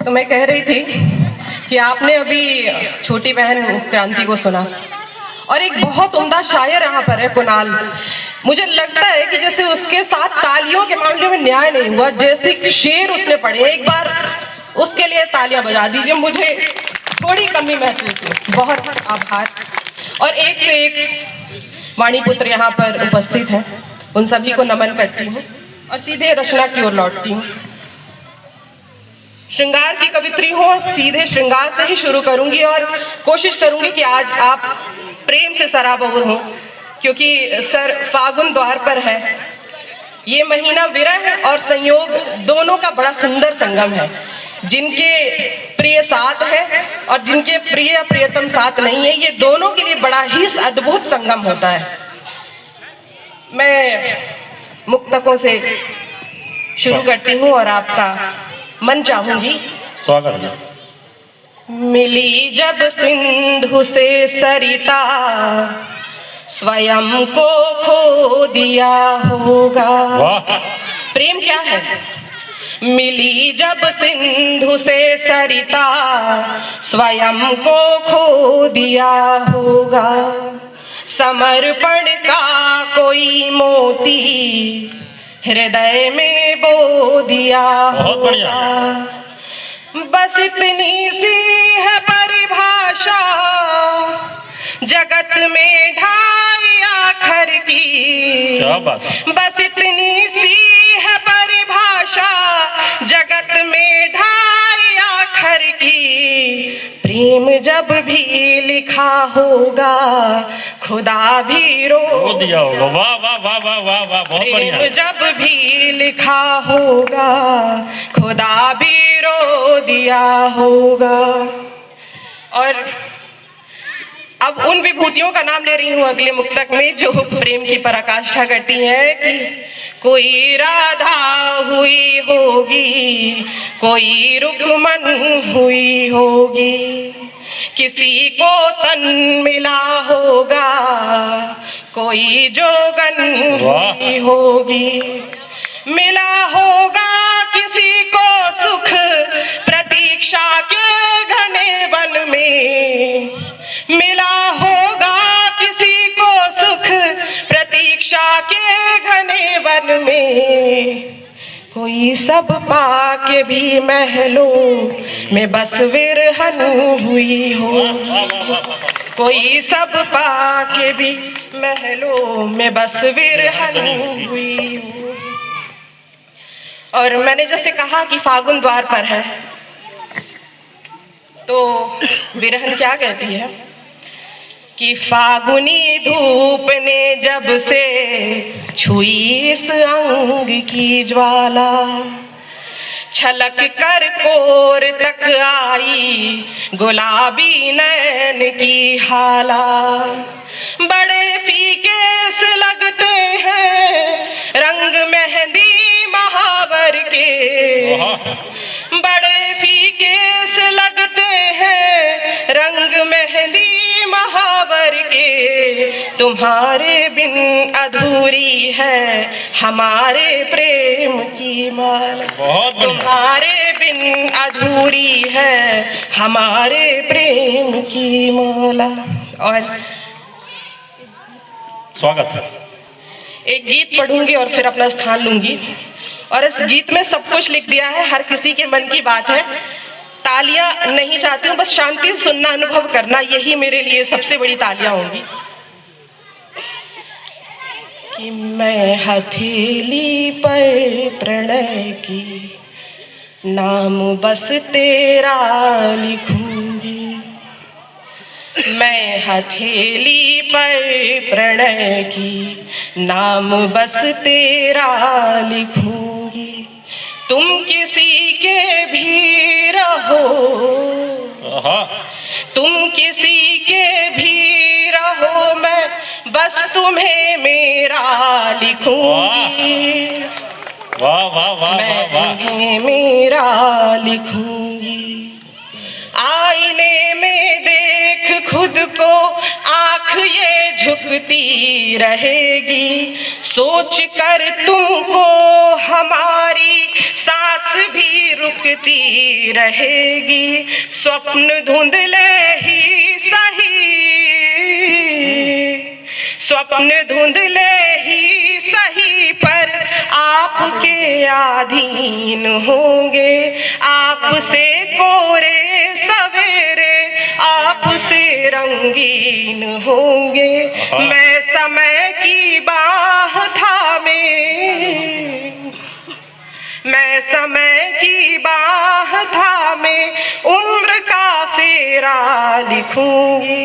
तो मैं कह रही थी कि आपने अभी छोटी बहन क्रांति को सुना और एक बहुत उम्दा शायर यहाँ पर है कुणाल। मुझे लगता है कि जैसे उसके साथ तालियों के मामले में न्याय नहीं हुआ, जैसे कि शेर उसने पढ़े। एक बार उसके लिए तालियां बजा दीजिए, मुझे थोड़ी कमी महसूस हुई। बहुत आभार। और एक से एक वाणीपुत्र यहाँ पर उपस्थित हैं, उन सभी को नमन करती हूँ और सीधे रचना की ओर लौटती हूँ। श्रृंगार की कवित्री हूँ, सीधे श्रृंगार से ही शुरू करूंगी और कोशिश करूंगी कि आज आप प्रेम से सराबोर हों, क्योंकि सर फागुन द्वार पर है। ये महीना विरह और संयोग दोनों का बड़ा सुंदर संगम है। जिनके प्रिय साथ है और जिनके प्रिय प्रियतम साथ नहीं है, ये दोनों के लिए बड़ा ही अद्भुत संगम होता है। मैं मुक्तकों से शुरू करती हूँ और आपका मन चाहूंगी। स्वागत है। मिली जब सिंधु से सरिता, स्वयं को खो दिया होगा। प्रेम क्या है? मिली जब सिंधु से सरिता, स्वयं को खो दिया होगा। समर्पण का कोई मोती हृदय में बो दिया होगा। बस इतनी सी है परिभाषा जगत में ढाई आखर की। क्या बात? बस इतनी सी है परिभाषा जगत में ढाई आखर की। प्रेम जब भी लिखा होगा खुदा भी रो दिया होगा। वाह वाह वाह वाह वाह वाह, बहुत बढ़िया। प्रेम जब भी लिखा होगा खुदा भी रो दिया होगा। और अब उन विभूतियों का नाम ले रही हूँ अगले मुक्तक में जो प्रेम की पराकाष्ठा करती हैं कि कोई राधा हुई होगी, कोई रुक्मन हुई होगी, किसी को तन मिला होगा, कोई जोगन हुई होगी। मिला होगा किसी को सुख प्रतीक्षा के घने वन में। मिला होगा किसी को सुख प्रतीक्षा के घने वन में। कोई सब पाके भी महलों में बस विरहन हुई हो। कोई सब पाके भी महलों में बस विरहन हुई हो। और मैंने जैसे कहा कि फागुन द्वार पर है, तो विरहन क्या कहती है कि फागुनी धूप ने जब से छुई इस अंग की ज्वाला, छलक कर कोर तक आई गुलाबी नैन की हाला। बड़े फीके से लगते हैं रंग मेहंदी महावर के। बड़े फीके से लगते हैं रंग मेहंदी महावर के। तुम्हारे बिन अधूरी है हमारे प्रेम की माला। तुम्हारे बिन अधूरी है हमारे प्रेम की माला। और स्वागत है। एक गीत पढ़ूंगी और फिर अपना स्थान लूंगी। और इस गीत में सब कुछ लिख दिया है, हर किसी के मन की बात है। तालियां नहीं चाहती हूँ, बस शांति से सुनना, अनुभव करना, यही मेरे लिए सबसे बड़ी तालियां होंगी। कि मैं हथेली पर प्रणय की नाम बस तेरा लिखूंगी। मैं हथेली पर प्रणय की नाम बस तेरा लिखूंगी। तुम किसी के भी रहो, तुम किसी के भी रहो, मैं बस तुम्हें मेरा लिखूंगी। वाह वाह वाह मैं वाह। तुम्हें मेरा लिखूंगी। आईने में देख खुद को, आँख ये झुकती रहेगी, सोच कर तुमको हमारी सांस भी रुकती रहेगी। स्वप्न धुंधले ही सही, स्वप्न धुंधले ही सही पर आपके अधीन होंगे। आपसे कोरे सवेरे आपसे रंगीन होंगे। मैं समय की बाह थामे, मैं समय की बाह थामे उम्र का फेरा लिखूंगी।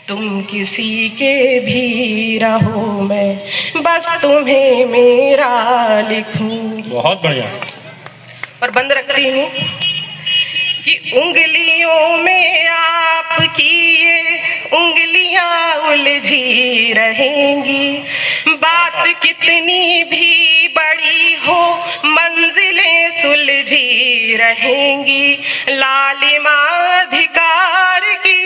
तुम किसी के भी रहो, मैं बस तुम्हें मेरा लिखूंगी। बहुत बढ़िया। और बंद रखती हूँ कि उंगलियों में आपकी ये उंगलियां उलझी रहेंगी। बात कितनी भी बड़ी हो मंजिलें सुलझी रहेंगी। लालिमा अधिकार की,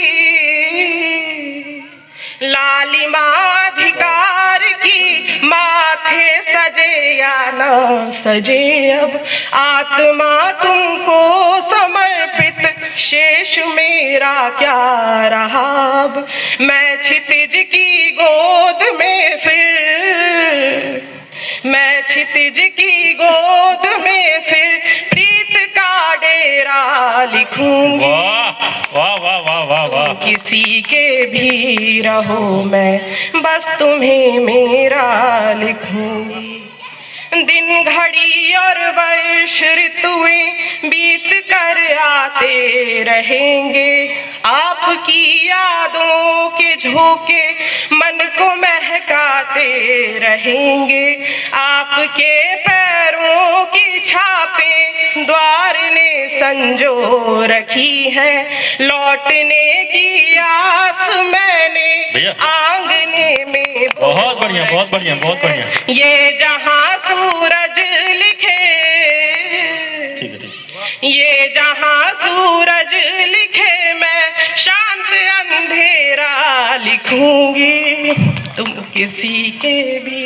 लालिमा अधिकार की माथे सजे या न सजे, अब आत्मा तुमको समर्पित शेष मेरा क्या रहा। अब मैं क्षितिज की गोद में फिर, मैं क्षितिज की गोद में फिर प्रीत का डेरा लिखूंगी। वाह वाह वाह वाह वाह। किसी के भी रहो, मैं बस तुम्हें मेरा लिखूंगी। दिन घड़ी और वर्ष ऋतुएं बीत कर आते रहेंगे। आपकी यादों के झोंके मन को महकाते रहेंगे। आपके पैरों की छापें द्वार ने संजो रखी है। लौटने की आस मैंने आंगने में बहुत बढ़िया बहुत बढ़िया बहुत बढ़िया। ये जहां सूरज लिखे, ठीक है ठीक। ये जहां सूरज लिखे मैं शांत अंधेरा लिखूंगी। तुम किसी के भी